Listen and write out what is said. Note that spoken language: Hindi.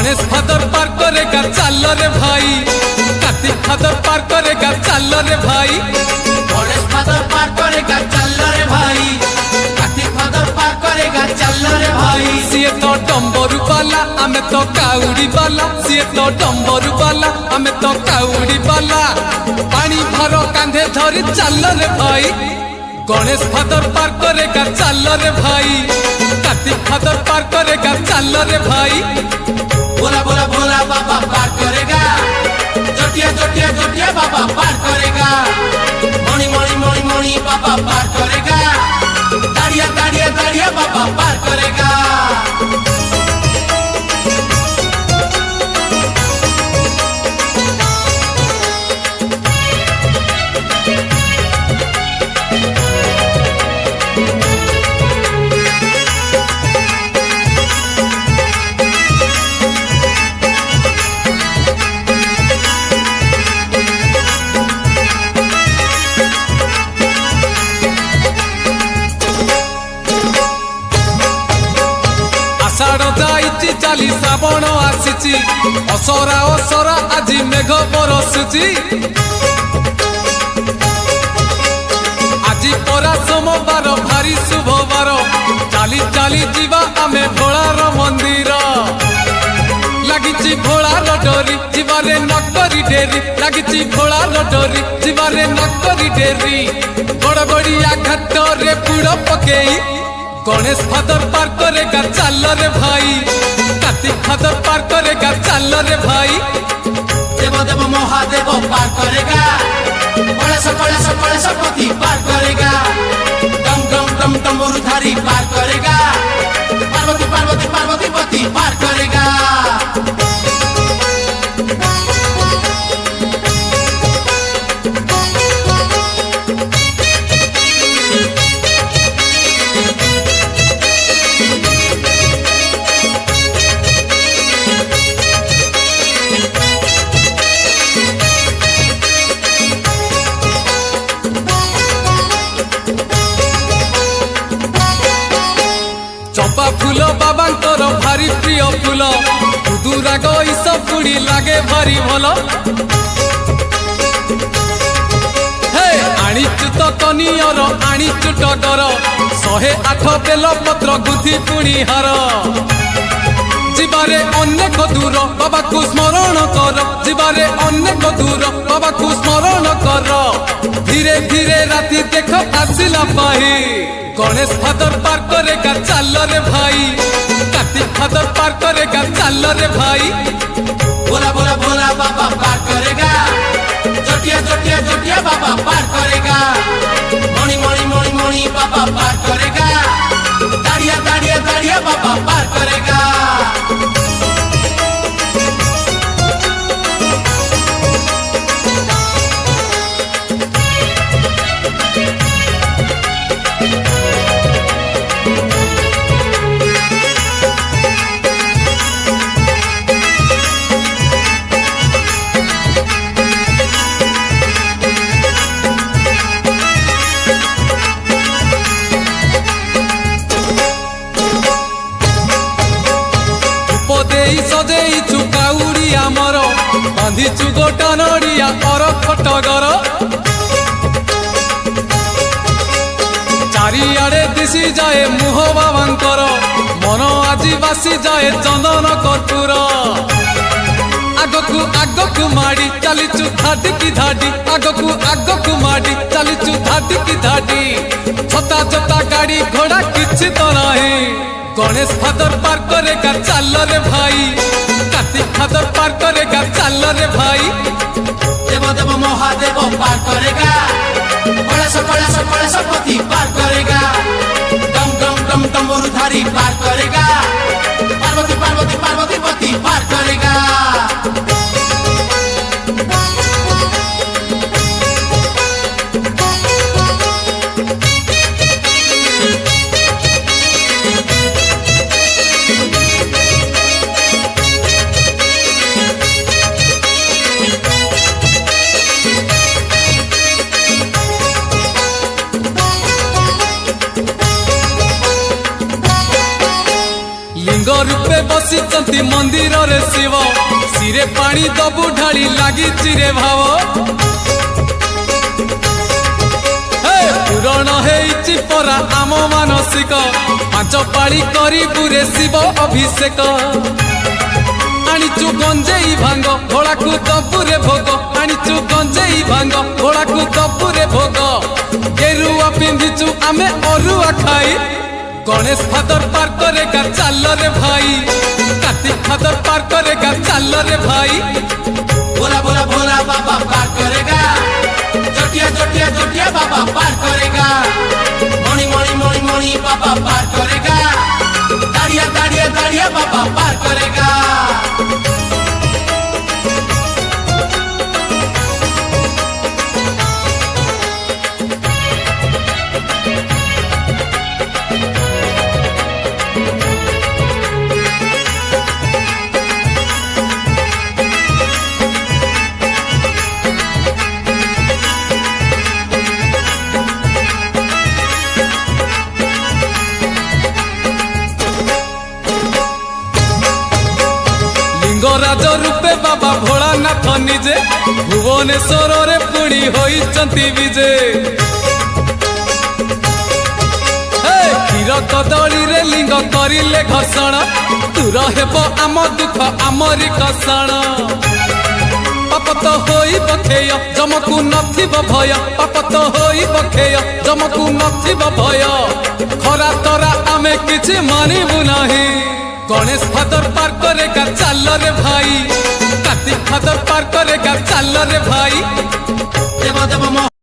गणेश फादर पार करेगा चल रे भाई, कार्तिक फादर पार करेगा चल रे भाई, गणेश फादर पार करेगा चल रे भाई, कार्तिक फादर पार करेगा चल रे भाई। सीए तो डंबरू बाला आमे तो काउड़ी बाला, सीए तो डंबरू बाला आमे तो काउड़ी बाला, पानी भरो कांधे धरी चल रे भाई, गणेश फादर पार करेगा चल रे भाई, कार्तिक फादर पार करेगा चल रे भाई। बोला बोला बोला बाबा पार करेगा, जोटिया जोटिया जोटिया बाबा पार करेगा, मणि मणि मणि मणि बाबा पार करेगा, दाड़िया दाड़िया दाड़िया बाबा पार करेगा। आषाढ़ जाइछि चाली श्रावण आसिछि, असरा असरा आज मेघ बरसुछि, আজি परा सोमवार भारी शुभवार, चाली चाली जीवा आमे भोलार मंदिर, लागिछि भोलार डोरी जीवारे नकरी डेरी, लागिछि भोलार डोरी जीवारे नकरी डेरी, गड़गड़िया घाट रे पुड़ पकेई गणेश फादर पार करेगा चल रे भाई, कार्तिक फादर पार करेगा चल रे भाई। देव देव महादेव पार करेगा, गणेश पति पार करेगा, डम डम डम डमरूधारी पार करेगा, पार्वती पार्वती पार्वती पति पार करेगा। चंपा फूल बाबांकर भारी प्रिय फूल, दुराग ईस पुड़ी लागे भारी भल, हे आनीचु तो कनियर आनीचु टगर, 108 बेल पत्र गुथि पुणी हार, जीवारे अनेक दूर बाबा को स्मरण कर, जीवारे अनेक दूर बाबा को स्मरण कर, धीरे धीरे राति देख आसिला पाही, गणेश फादर पार करेगा चल रे भाई, कार्तिक फादर पार करेगा चल रे भाई। बोला बोला बोला बाबा पार करेगा, जोटिया जोटिया जोटिया बाबा पार करेगा, मणि मणि मणि मणि बाबा पार करेगा, दाड़िया दाड़िया दाड़िया बाबा पार करेगा। सजेइचु काउड़ी आमर, बांधिचु गोटा नड़िया और खटगर, चारिआडे दिशी जाए मुह बाबांकर, मन आजी बासी जाए चंदन कर्पूर, आगकु आगकु माड़ी चलीचु धाडी की धाडी, आगकु आगकु माड़ी चलीचु धाडी की धाडी, छता छता गाड़ी घोड़ा किछि तो नहीं, गणेश फादर पार करेगा चल रे भाई, कार्तिक फादर पार करेगा चल रे भाई। देव देव महादेव पार करेगा, गणेश पति पार करेगा, डम डम डम डमरूधारी पार करेगा, पार्वती पार्वती पार्वती पति पार करेगा। ବସିଛନ୍ତି ମନ୍ଦିରରେ ଶିବ ସିରେ ପାଣି ଦବୁ ଢାଳି ଲାଗିଛି ରେ ଭାବ ପୂରଣ ହେଇଛି ପରା ଆମ ମାନସିକ ପାଞ୍ଚ ପାଳି କରିବୁରେ ଶିବ ଅଭିଷେକ ଆଣିଛୁ ଗଞ୍ଜେଇ ଭାଙ୍ଗ ଭୋଳାକୁ ଦବୁରେ ଭୋଗ ଆଣିଛୁ ଗଞ୍ଜେଇ ଭାଙ୍ଗ ଭୋଳାକୁ ଦବୁରେ ଭୋଗ ଗେରୁଆ ପିନ୍ଧିଛୁ ଆମେ ଅରୁଆ ଖାଇ ଗଣେଶ ଫାଦର ପାର କରେଗା ଚାଲରେ ଭାଇ କାର୍ତ୍ତିକ ଫାଦର ପାର କରେଗା ଚାଲରେ ଭାଇ भोला भोला भोला बाबा पार करेगा जोटिया जोटिया जोटिया बाबा पार करेगा मणि मणि मणि मणि बाबा पार करेगा दाड़िया दाड़िया दाड़िया बाबा पार करेगा লিঙ্গরাজ রূপে বাবা ভোলানাথ নিজে ভুবনেশ্বরে পুଣି হইଛନ୍ତି বিজে ক্ষীর কদলীরে লিঙ্গ করিলে ঘর্ষণ দূর ହେବ ଆମ ଦୁଃଖ ଆମରି କଷଣ ପାପ ତ ହୋଇବ କ୍ଷୟ ଜମକୁ ନଥିବ ଭୟ ପାପ ତ ହୋଇବ କ୍ଷୟ ଜମକୁ ନଥିବ ଭୟ ଖରା ତରା ଆମେ କିଛି ମାନିବୁ ନାହିଁ गणेश फादर पार करेगा चालरे भाई कार्तिक फादर पार करेगा चालरे भाई देव देव